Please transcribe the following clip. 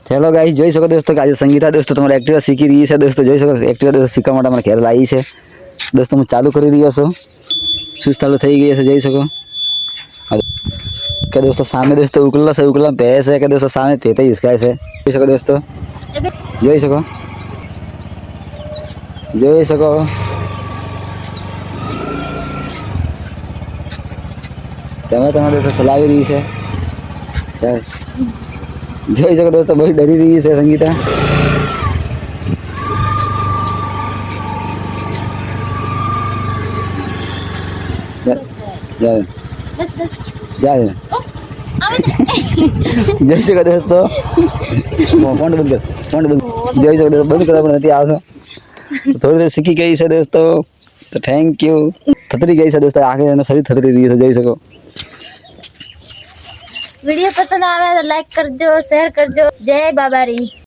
चलो गाइस જોઈ શકો દોસ્તો કે આજે સંગીતા દોસ્તો તમારે એક્ટિવા શીખી રહી છે દોસ્તો જોઈ શકો એક્ટિવા દોસ્તો શીખવા માટે મને ઘરે લાવી છે દોસ્તો હું ચાલુ કરી રહ્યો છું સ્વિચ ચાલુ થઈ ગઈ છે જોઈ શકો કે દોસ્તો સામે દોસ્તો ઉકલા ભેંસ છે કે દોસ્તો સામે પેપે હિસકાય છે જોઈ શકો દોસ્તો જોઈ શકો તમે તમારે દોસ્તો ચલાવી રહી છે જોઈ શકો દોસ્તો બહુ ડરી રહી છે સંગીતા જાય જોઈ શકો દોસ્તો ફોન બંધ જોઈ શકો દોસ્તો બંધ કરવા પણ નથી આવતો થોડી શીખી ગઈ છે દોસ્તો તો થેન્ક યુ થતરી ગઈ છે દોસ્તો આગે એનો શરીર થતરી રહી છે જોઈ શકો वीडियो पसंद आवे तो लाइक करजो शेयर करजो जय बाबारी।